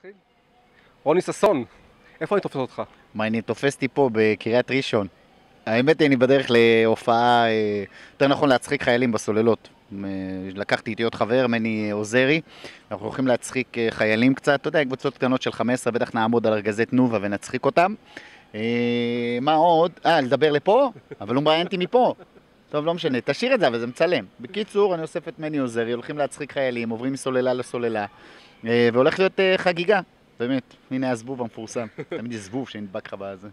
נתחיל? רוני ששון, איפה אני תופס אותך? מה, אני תופס אותי פה בקריית ראשון. האמת היא, אני בדרך להופעה, יותר נכון להצחיק חיילים בסוללות. לקחתי איתי עוד חבר, מני עוזרי. אנחנו הולכים להצחיק חיילים קצת, אתה יודע, קבוצות קטנות של 15, בטח נעמוד על ארגזי תנובה ונצחיק אותם. מה עוד? לדבר לפה? אבל הוא מראיין אותי מפה. טוב, לא משנה, תשאיר את זה, אבל זה מצלם. בקיצור, אני אוסף את מני עוזרי, הולכים להצחיק חיילים, עוברים מסוללה לסוללה, והולך להיות חגיגה. באמת, הנה הזבוב המפורסם. תמיד יש זבוב שנדבק לך בזה.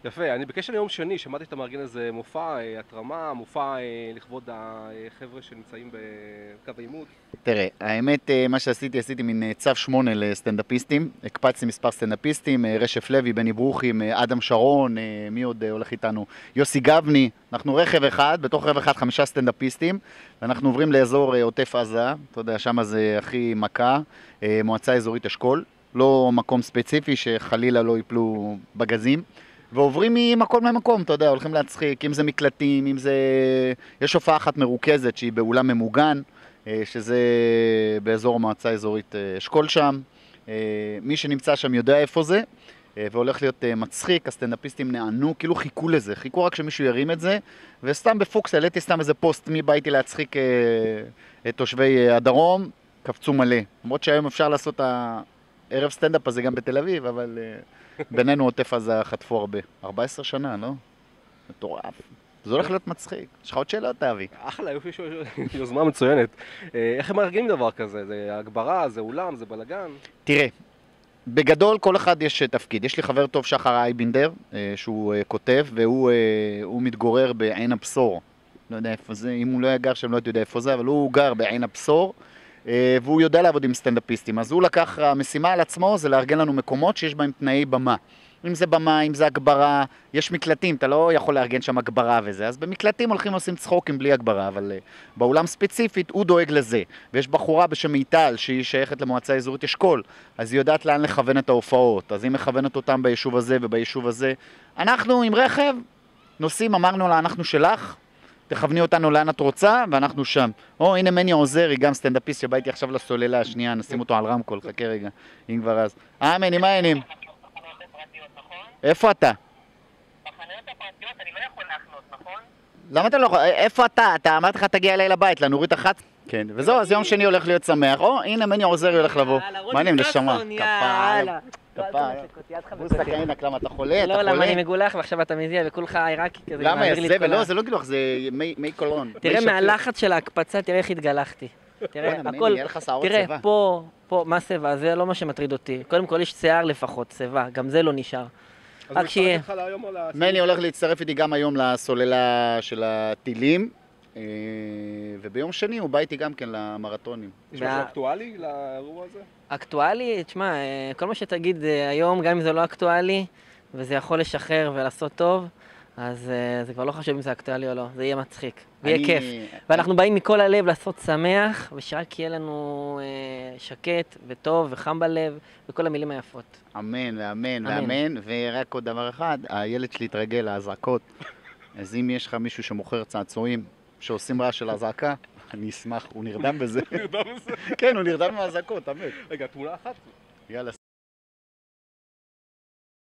יפה, אני בקשר ליום שני, שמעתי שאתה מארגן איזה מופע, התרמה, מופע לכבוד החבר'ה שנמצאים בקו העימות. תראה, האמת, מה שעשיתי, עשיתי מין צו 8 לסטנדאפיסטים. הקפצתי מספר סטנדאפיסטים, רשף לוי, בני ברוכים, אדם שרון, מי עוד הולך איתנו? יוסי גבני. אנחנו רכב אחד, בתוך רכב אחד 5 סטנדאפיסטים, ואנחנו עוברים לאזור עוטף עזה, אתה יודע, שם זה הכי מכה, מועצה אזורית אשכול, לא מקום ספציפי שחלילה לא ייפלו בגזים. ועוברים ממקום למקום, אתה יודע, הולכים להצחיק, אם זה מקלטים, אם זה... יש הופעה אחת מרוכזת שהיא באולם ממוגן, שזה באזור המועצה האזורית אשכול שם. מי שנמצא שם יודע איפה זה, והולך להיות מצחיק, הסטנדאפיסטים נענו, כאילו חיכו לזה, חיכו רק שמישהו ירים את זה, וסתם בפוקס, העליתי סתם איזה פוסט, מי בא איתי להצחיק את תושבי הדרום, קפצו מלא. למרות שהיום אפשר לעשות הערב סטנדאפ הזה גם בתל אביב, אבל... בינינו עוטף עזה חטפו הרבה. 14 שנה, לא? מטורף. זה הולך להיות מצחיק. יש לך עוד שאלות, אבי? אחלה, יופי, יוזמה מצוינת. איך הם מארגנים דבר כזה? זה הגברה, זה אולם, זה בלגן? תראה, בגדול כל אחד יש תפקיד. יש לי חבר טוב, שחר אייבינדר, שהוא כותב, והוא מתגורר בעין הבשור. לא יודע איפה זה, אם הוא לא היה גר שם, לא יודע איפה זה, אבל הוא גר בעין הבשור, והוא יודע לעבוד עם סטנדאפיסטים. אז הוא לקח, המשימה על עצמו זה לארגן לנו מקומות שיש בהם תנאי במה. אם זה במה, אם זה הגברה, יש מקלטים, אתה לא יכול לארגן שם הגברה וזה, אז במקלטים הולכים ועושים צחוקים בלי הגברה, אבל באולם ספציפית הוא דואג לזה. ויש בחורה בשם מיטל שהיא שייכת למועצה האזורית אשכול, אז היא יודעת לאן לכוון את ההופעות, אז היא מכוונת אותם ביישוב הזה וביישוב הזה. אנחנו עם רכב נוסעים, אמרנו לה, אנחנו שלך, תכווני אותנו לאן את רוצה, ואנחנו שם. הנה מני עוזרי, גם סטנדאפיסט שבא איתי עכשיו לסוללה, שנייה, נשים אותו על רמקול, חכה רגע, אם כבר אז. מני, מה העניינים? איפה אתה? בחנויות הפרטיות אני לא יכול להחנות, נכון? למה אתה לא יכול? איפה אתה? אתה אמרת לך תגיע אליי לבית, לנורית אחת? כן, וזהו, אז יום שני הולך להיות שמח. הנה מני עוזרי הולך לבוא. מה העניינים, נשמה? כפיים. בוסק עינק, למה אתה חולה? לא, למה אני מגולח ועכשיו אתה מזיע וכולך עיראקי כזה. למה? זה לא גילוח, זה מי קולון. תראה מהלחץ של ההקפצה, תראה איך התגלחתי. תראה, הכל, תראה, פה, מה שיבה? זה לא מה שמטריד אותי. קודם כל יש שיער לפחות, שיבה, גם זה לא נשאר. רק שיהיה. מני הולך להצטרף איתי גם היום לסוללה של הטילים, וביום שני הוא בא איתי גם כן למרתונים. יש משהו אקטואלי לאירוע הזה? אקטואלי? תשמע, כל מה שתגיד היום, גם אם זה לא אקטואלי, וזה יכול לשחרר ולעשות טוב, אז זה כבר לא חשוב אם זה אקטואלי או לא, זה יהיה מצחיק, ויהיה כיף. ואנחנו באים מכל הלב לעשות שמח, ושרק יהיה לנו שקט וטוב וחם בלב, וכל המילים היפות. אמן ואמן ואמן, ורק עוד דבר אחד, הילד שלי התרגל להזעקות, אז אם יש לך מישהו שמוכר צעצועים שעושים רעש של הזעקה, אני אשמח, הוא נרדם בזה. נרדם בזה? כן, הוא נרדם מהזעקות, אמת. רגע, תמונה אחת? יאללה.